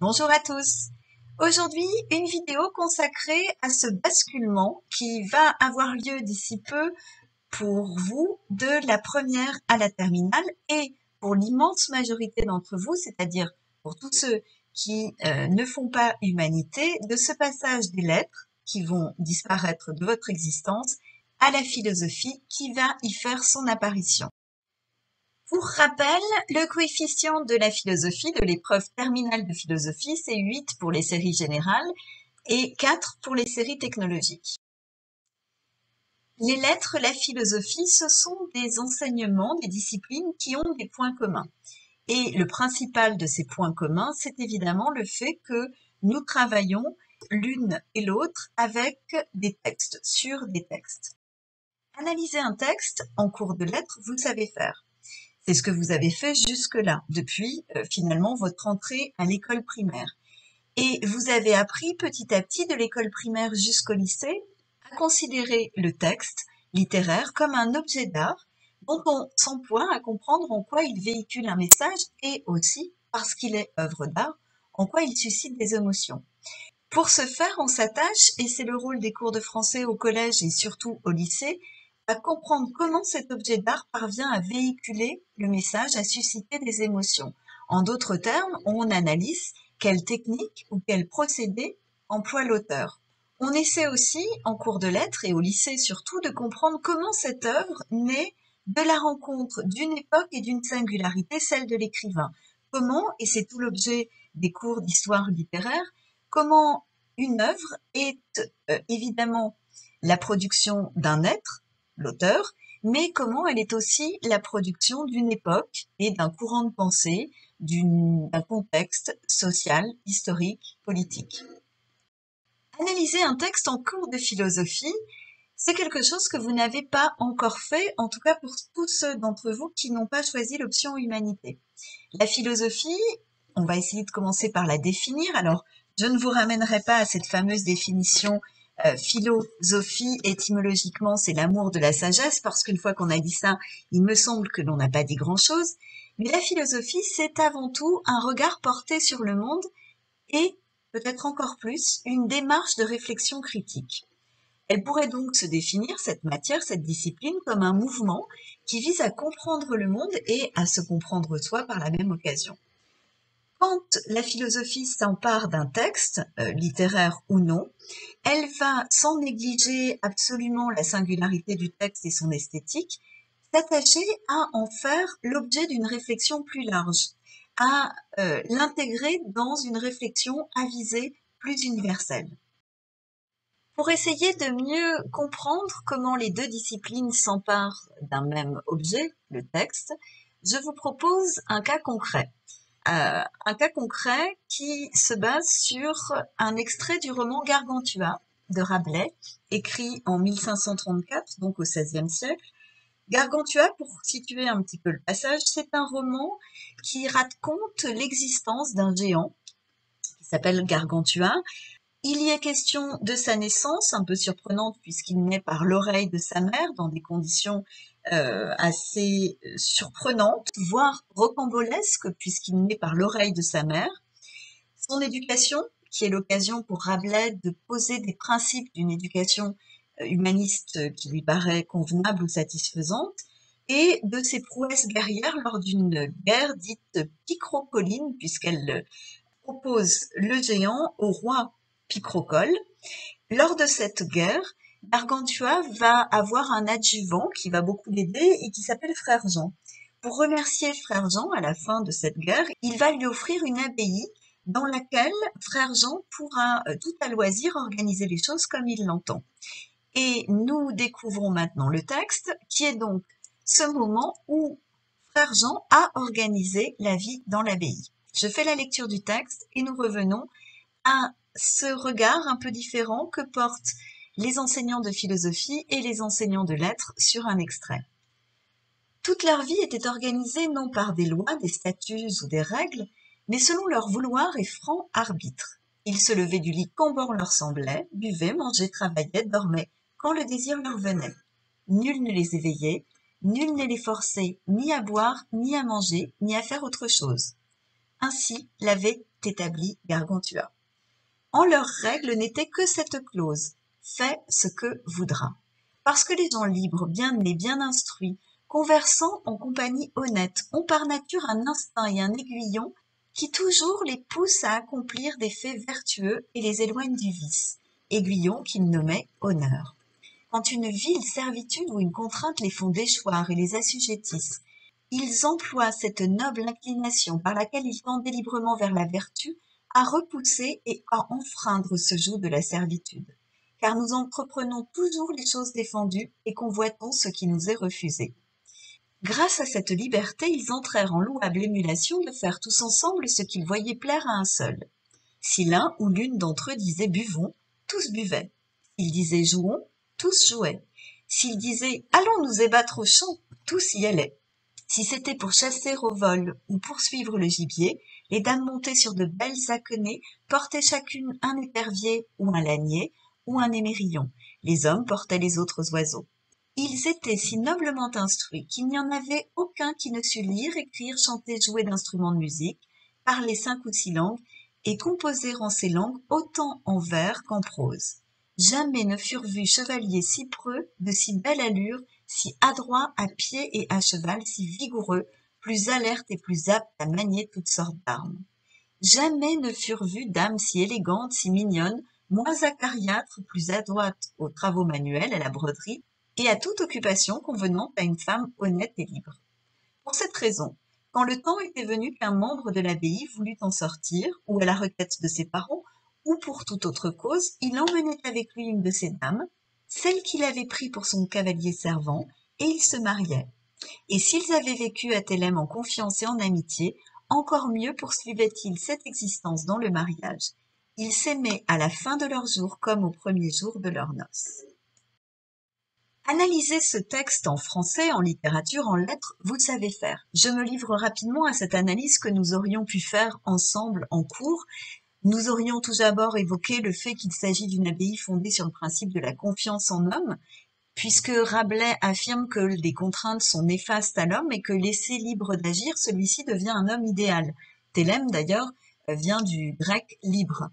Bonjour à tous. Aujourd'hui, une vidéo consacrée à ce basculement qui va avoir lieu d'ici peu pour vous de la première à la terminale et pour l'immense majorité d'entre vous, c'est-à-dire pour tous ceux qui ne font pas humanité, de ce passage des lettres qui vont disparaître de votre existence à la philosophie qui va y faire son apparition. Pour rappel, le coefficient de la philosophie, de l'épreuve terminale de philosophie, c'est 8 pour les séries générales et 4 pour les séries technologiques. Les lettres, la philosophie, ce sont des enseignements, des disciplines qui ont des points communs. Et le principal de ces points communs, c'est évidemment le fait que nous travaillons l'une et l'autre avec des textes, sur des textes. Analyser un texte en cours de lettres, vous savez faire. C'est ce que vous avez fait jusque-là, depuis finalement votre entrée à l'école primaire. Et vous avez appris petit à petit de l'école primaire jusqu'au lycée à considérer le texte littéraire comme un objet d'art dont on s'emploie à comprendre en quoi il véhicule un message et aussi, parce qu'il est œuvre d'art, en quoi il suscite des émotions. Pour ce faire, on s'attache, et c'est le rôle des cours de français au collège et surtout au lycée, à comprendre comment cet objet d'art parvient à véhiculer le message, à susciter des émotions. En d'autres termes, on analyse quelle technique ou quel procédé emploie l'auteur. On essaie aussi, en cours de lettres et au lycée surtout, de comprendre comment cette œuvre naît de la rencontre d'une époque et d'une singularité, celle de l'écrivain. Comment, et c'est tout l'objet des cours d'histoire littéraire, comment une œuvre est évidemment la production d'un être, l'auteur, mais comment elle est aussi la production d'une époque et d'un courant de pensée, d'un contexte social, historique, politique. Analyser un texte en cours de philosophie, c'est quelque chose que vous n'avez pas encore fait, en tout cas pour tous ceux d'entre vous qui n'ont pas choisi l'option humanité. La philosophie, on va essayer de commencer par la définir. Alors, je ne vous ramènerai pas à cette fameuse définition philosophie, étymologiquement, c'est l'amour de la sagesse, parce qu'une fois qu'on a dit ça, il me semble que l'on n'a pas dit grand-chose. Mais la philosophie, c'est avant tout un regard porté sur le monde et, peut-être encore plus, une démarche de réflexion critique. Elle pourrait donc se définir, cette matière, cette discipline, comme un mouvement qui vise à comprendre le monde et à se comprendre soi par la même occasion. Quand la philosophie s'empare d'un texte, littéraire ou non, elle va, sans négliger absolument la singularité du texte et son esthétique, s'attacher à en faire l'objet d'une réflexion plus large, à l'intégrer dans une réflexion à visée plus universelle. Pour essayer de mieux comprendre comment les deux disciplines s'emparent d'un même objet, le texte, je vous propose un cas concret. Un cas concret qui se base sur un extrait du roman Gargantua de Rabelais, écrit en 1534, donc au XVIe siècle. Gargantua, pour situer un petit peu le passage, c'est un roman qui raconte l'existence d'un géant qui s'appelle Gargantua. Il y est question de sa naissance, un peu surprenante puisqu'il naît par l'oreille de sa mère dans des conditions assez surprenantes, voire rocambolesques puisqu'il naît par l'oreille de sa mère. Son éducation, qui est l'occasion pour Rabelais de poser des principes d'une éducation humaniste qui lui paraît convenable ou satisfaisante, et de ses prouesses guerrières lors d'une guerre dite picrocolline puisqu'elle oppose le géant au roi Picrocole. Lors de cette guerre, Gargantua va avoir un adjuvant qui va beaucoup l'aider et qui s'appelle Frère Jean. Pour remercier Frère Jean à la fin de cette guerre, il va lui offrir une abbaye dans laquelle Frère Jean pourra tout à loisir organiser les choses comme il l'entend. Et nous découvrons maintenant le texte qui est donc ce moment où Frère Jean a organisé la vie dans l'abbaye. Je fais la lecture du texte et nous revenons à ce regard un peu différent que portent les enseignants de philosophie et les enseignants de lettres sur un extrait. Toute leur vie était organisée non par des lois, des statuts ou des règles, mais selon leur vouloir et franc arbitre. Ils se levaient du lit quand bon leur semblait, buvaient, mangeaient, travaillaient, dormaient, quand le désir leur venait. Nul ne les éveillait, nul ne les forçait ni à boire, ni à manger, ni à faire autre chose. Ainsi l'avait établi Gargantua. En leurs règles n'était que cette clause: fais ce que voudras. Parce que les gens libres, bien nés, bien instruits, conversant en compagnie honnête, ont par nature un instinct et un aiguillon qui toujours les poussent à accomplir des faits vertueux et les éloignent du vice, aiguillon qu'ils nommaient honneur. Quand une vile servitude ou une contrainte les font déchoir et les assujettissent, ils emploient cette noble inclination par laquelle ils tendent délibérément vers la vertu à repousser et à enfreindre ce joug de la servitude. Car nous entreprenons toujours les choses défendues et convoitons ce qui nous est refusé. Grâce à cette liberté, ils entrèrent en louable émulation de faire tous ensemble ce qu'ils voyaient plaire à un seul. Si l'un ou l'une d'entre eux disait buvons, tous buvaient. S'ils disaient jouons, tous jouaient. S'ils disaient allons nous ébattre au champ, tous y allaient. Si c'était pour chasser au vol ou poursuivre le gibier, les dames montées sur de belles haquenets portaient chacune un épervier ou un lanier ou un émerillon. Les hommes portaient les autres oiseaux. Ils étaient si noblement instruits qu'il n'y en avait aucun qui ne sût lire, écrire, chanter, jouer d'instruments de musique, parler 5 ou 6 langues et composer en ces langues autant en vers qu'en prose. Jamais ne furent vus chevaliers si preux, de si belle allure, si adroits à pied et à cheval, si vigoureux, plus alertes et plus aptes à manier toutes sortes d'armes. Jamais ne furent vues dames si élégantes, si mignonnes, moins acariâtres, plus adroites aux travaux manuels, à la broderie, et à toute occupation convenant à une femme honnête et libre. Pour cette raison, quand le temps était venu qu'un membre de l'abbaye voulut en sortir, ou à la requête de ses parents, ou pour toute autre cause, il emmenait avec lui une de ces dames, celle qu'il avait pris pour son cavalier servant, et ils se mariaient. Et s'ils avaient vécu à Thélème en confiance et en amitié, encore mieux poursuivaient-ils cette existence dans le mariage. Ils s'aimaient à la fin de leurs jours comme au premier jour de leurs noces. Analyser ce texte en français, en littérature, en lettres, vous le savez faire. Je me livre rapidement à cette analyse que nous aurions pu faire ensemble en cours. Nous aurions tout d'abord évoqué le fait qu'il s'agit d'une abbaye fondée sur le principe de la confiance en l'homme, puisque Rabelais affirme que les contraintes sont néfastes à l'homme et que laissé libre d'agir, celui-ci devient un homme idéal. Thélème, d'ailleurs, vient du grec libre.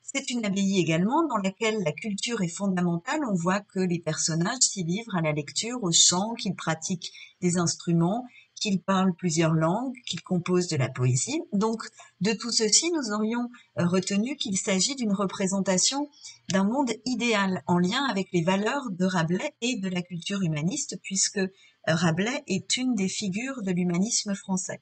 C'est une abbaye également dans laquelle la culture est fondamentale. On voit que les personnages s'y livrent à la lecture, au chant, qu'ils pratiquent des instruments, qu'ils parlent plusieurs langues, qu'ils composent de la poésie. Donc, de tout ceci, nous aurions retenu qu'il s'agit d'une représentation d'un monde idéal en lien avec les valeurs de Rabelais et de la culture humaniste, puisque Rabelais est une des figures de l'humanisme français.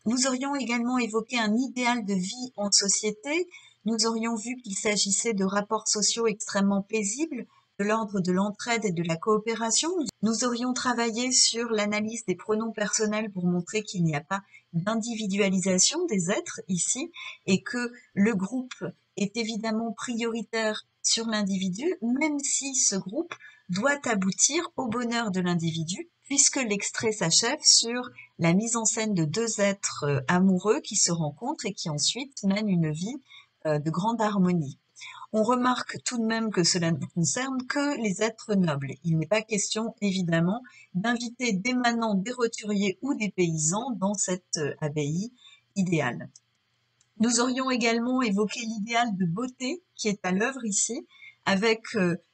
Nous aurions également évoqué un idéal de vie en société. Nous aurions vu qu'il s'agissait de rapports sociaux extrêmement paisibles, de l'ordre de l'entraide et de la coopération. Nous aurions travaillé sur l'analyse des pronoms personnels pour montrer qu'il n'y a pas d'individualisation des êtres ici et que le groupe est évidemment prioritaire sur l'individu, même si ce groupe doit aboutir au bonheur de l'individu, puisque l'extrait s'achève sur la mise en scène de deux êtres amoureux qui se rencontrent et qui ensuite mènent une vie de grande harmonie. On remarque tout de même que cela ne concerne que les êtres nobles. Il n'est pas question, évidemment, d'inviter des manants, des roturiers ou des paysans dans cette abbaye idéale. Nous aurions également évoqué l'idéal de beauté qui est à l'œuvre ici, avec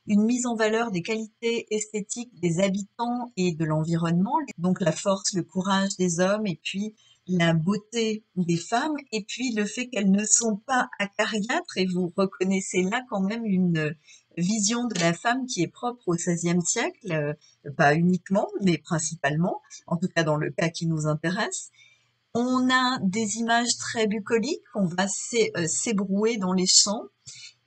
une mise en valeur des qualités esthétiques des habitants et de l'environnement, donc la force, le courage des hommes et puis la beauté des femmes, et puis le fait qu'elles ne sont pas acariâtres, et vous reconnaissez là quand même une vision de la femme qui est propre au XVIe siècle, pas uniquement, mais principalement, en tout cas dans le cas qui nous intéresse. On a des images très bucoliques, on va s'ébrouer dans les champs,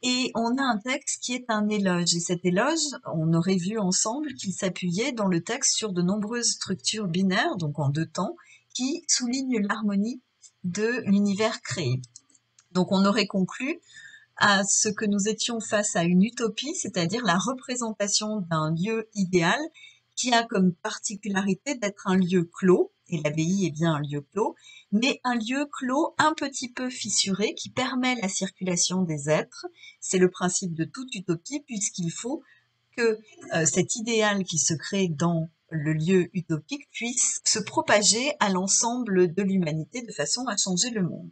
et on a un texte qui est un éloge. Et cet éloge, on aurait vu ensemble qu'il s'appuyait dans le texte sur de nombreuses structures binaires, donc en deux temps, qui soulignent l'harmonie de l'univers créé. Donc on aurait conclu à ce que nous étions face à une utopie, c'est-à-dire la représentation d'un lieu idéal qui a comme particularité d'être un lieu clos, et l'abbaye est bien un lieu clos, mais un lieu clos un petit peu fissuré qui permet la circulation des êtres. C'est le principe de toute utopie puisqu'il faut que cet idéal qui se crée dans le lieu utopique puisse se propager à l'ensemble de l'humanité de façon à changer le monde.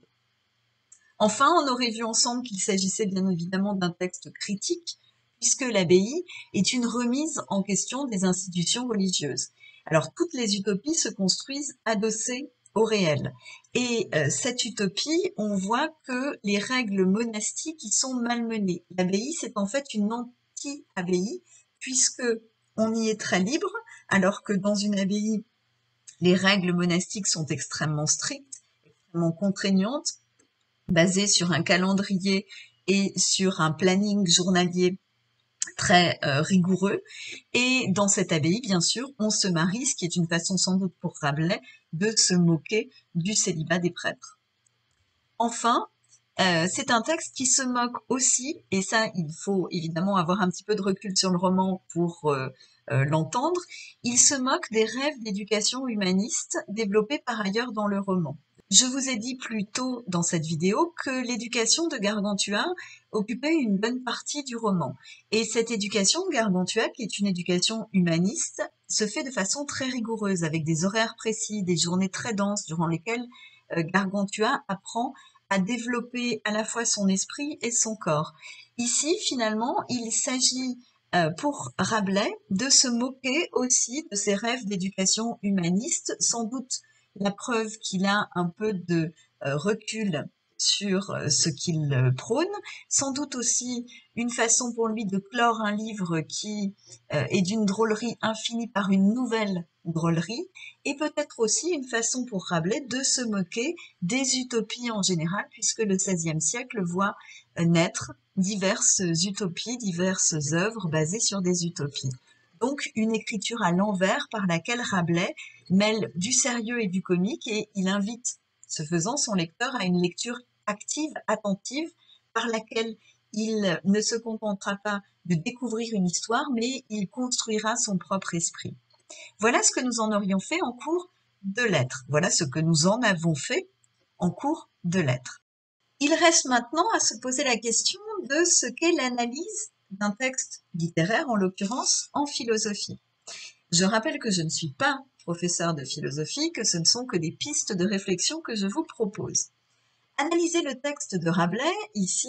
Enfin, on aurait vu ensemble qu'il s'agissait bien évidemment d'un texte critique, puisque l'abbaye est une remise en question des institutions religieuses. Alors, toutes les utopies se construisent adossées au réel. Et cette utopie, on voit que les règles monastiques y sont malmenées. L'abbaye, c'est en fait une anti-abbaye, puisque on y est très libre, alors que dans une abbaye, les règles monastiques sont extrêmement strictes, extrêmement contraignantes, basées sur un calendrier et sur un planning journalier très rigoureux. Et dans cette abbaye, bien sûr, on se marie, ce qui est une façon sans doute pour Rabelais de se moquer du célibat des prêtres. Enfin, c'est un texte qui se moque aussi, et ça, il faut évidemment avoir un petit peu de recul sur le roman pour l'entendre, il se moque des rêves d'éducation humaniste développés par ailleurs dans le roman. Je vous ai dit plus tôt dans cette vidéo que l'éducation de Gargantua occupait une bonne partie du roman. Et cette éducation de Gargantua, qui est une éducation humaniste, se fait de façon très rigoureuse, avec des horaires précis, des journées très denses durant lesquelles Gargantua apprend à développer à la fois son esprit et son corps. Ici, finalement, il s'agit pour Rabelais de se moquer aussi de ses rêves d'éducation humaniste, sans doute la preuve qu'il a un peu de recul sur ce qu'il prône, sans doute aussi une façon pour lui de clore un livre qui est d'une drôlerie infinie par une nouvelle drôlerie, et peut-être aussi une façon pour Rabelais de se moquer des utopies en général, puisque le XVIe siècle voit naître diverses utopies, diverses œuvres basées sur des utopies. Donc une écriture à l'envers par laquelle Rabelais mêle du sérieux et du comique, et il invite, ce faisant, son lecteur à une lecture active, attentive, par laquelle il ne se contentera pas de découvrir une histoire, mais il construira son propre esprit. Voilà ce que nous en aurions fait en cours de lettres. Voilà ce que nous en avons fait en cours de lettres. Il reste maintenant à se poser la question de ce qu'est l'analyse d'un texte littéraire, en l'occurrence en philosophie. Je rappelle que je ne suis pas professeur de philosophie, que ce ne sont que des pistes de réflexion que je vous propose. Analyser le texte de Rabelais, ici,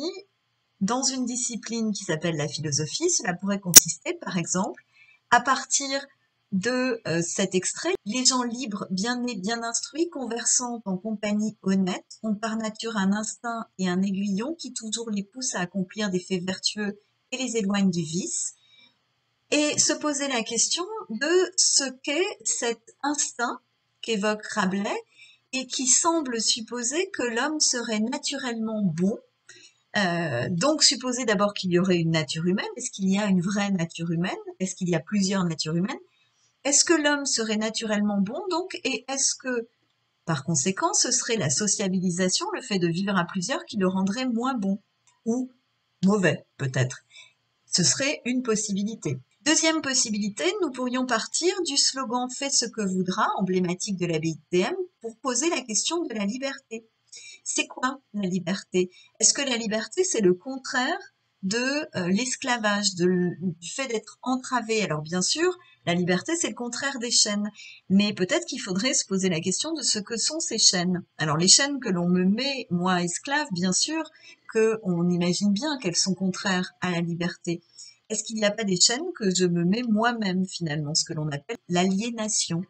dans une discipline qui s'appelle la philosophie, cela pourrait consister, par exemple, à partir de cet extrait, les gens libres, bien nés, bien instruits, conversant en compagnie honnête, ont par nature un instinct et un aiguillon qui toujours les poussent à accomplir des faits vertueux et les éloignent du vice, et se poser la question de ce qu'est cet instinct qu'évoque Rabelais et qui semble supposer que l'homme serait naturellement bon. Donc supposer d'abord qu'il y aurait une nature humaine. Est-ce qu'il y a une vraie nature humaine? Est-ce qu'il y a plusieurs natures humaines? Est-ce que l'homme serait naturellement bon donc? Et est-ce que, par conséquent, ce serait la sociabilisation, le fait de vivre à plusieurs, qui le rendrait moins bon? Ou mauvais, peut-être? Ce serait une possibilité. Deuxième possibilité, nous pourrions partir du slogan « Fais ce que voudra », emblématique de l'abbaye de Théâme, pour poser la question de la liberté. C'est quoi la liberté? Est-ce que la liberté, c'est le contraire de l'esclavage, du fait d'être entravé? Alors bien sûr, la liberté, c'est le contraire des chaînes, mais peut-être qu'il faudrait se poser la question de ce que sont ces chaînes. Alors les chaînes que l'on me met, moi esclave, bien sûr, qu'on imagine bien qu'elles sont contraires à la liberté. Est-ce qu'il n'y a pas des chaînes que je me mets moi-même finalement, ce que l'on appelle l'aliénation?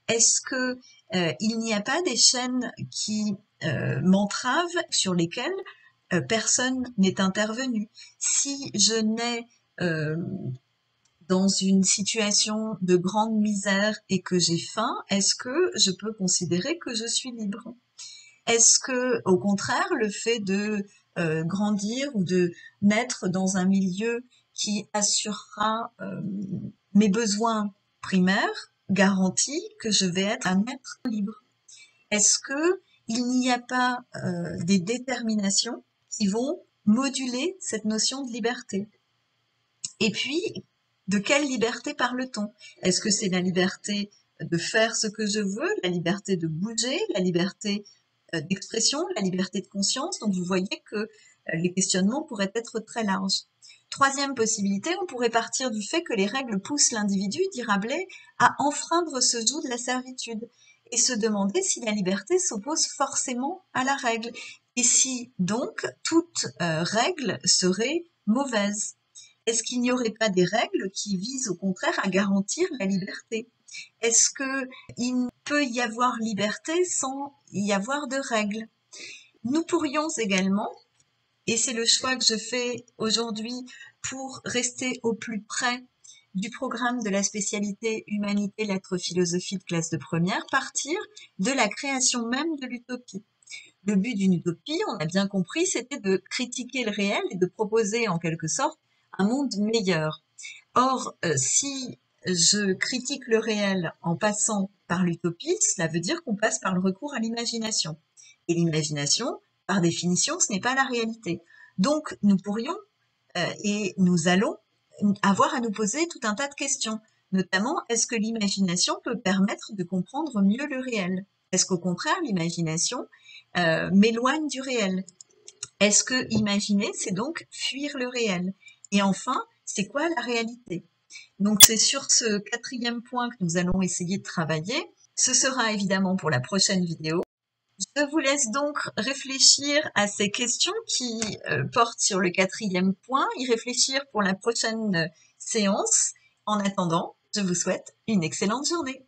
Est-ce que il n'y a pas des chaînes qui m'entravent, sur lesquelles personne n'est intervenu? Si je nais dans une situation de grande misère et que j'ai faim, est-ce que je peux considérer que je suis libre? Est-ce que, au contraire, le fait de grandir ou de naître dans un milieu qui assurera mes besoins primaires garantit que je vais être un être libre? Est-ce que il n'y a pas des déterminations qui vont moduler cette notion de liberté? Et puis, de quelle liberté parle-t-on? Est-ce que c'est la liberté de faire ce que je veux, la liberté de bouger, la liberté d'expression, la liberté de conscience? Donc vous voyez que Les questionnements pourraient être très larges. Troisième possibilité, on pourrait partir du fait que les règles poussent l'individu, dit Rabelais, à enfreindre ce joug de la servitude et se demander si la liberté s'oppose forcément à la règle et si donc toute règle serait mauvaise. Est-ce qu'il n'y aurait pas des règles qui visent au contraire à garantir la liberté? Est-ce qu'il peut y avoir liberté sans y avoir de règles? Nous pourrions également, et c'est le choix que je fais aujourd'hui pour rester au plus près du programme de la spécialité Humanité, Lettres, Philosophie de classe de première, partir de la création même de l'utopie. Le but d'une utopie, on a bien compris, c'était de critiquer le réel et de proposer en quelque sorte un monde meilleur. Or, si je critique le réel en passant par l'utopie, cela veut dire qu'on passe par le recours à l'imagination. Et l'imagination, par définition, ce n'est pas la réalité. Donc, nous pourrions et nous allons avoir à nous poser tout un tas de questions. Notamment, est-ce que l'imagination peut permettre de comprendre mieux le réel? Est-ce qu'au contraire, l'imagination m'éloigne du réel? Est-ce que imaginer, c'est donc fuir le réel? Et enfin, c'est quoi la réalité? Donc c'est sur ce quatrième point que nous allons essayer de travailler. Ce sera évidemment pour la prochaine vidéo. Je vous laisse donc réfléchir à ces questions qui portent sur le quatrième point, y réfléchir pour la prochaine séance. En attendant, je vous souhaite une excellente journée.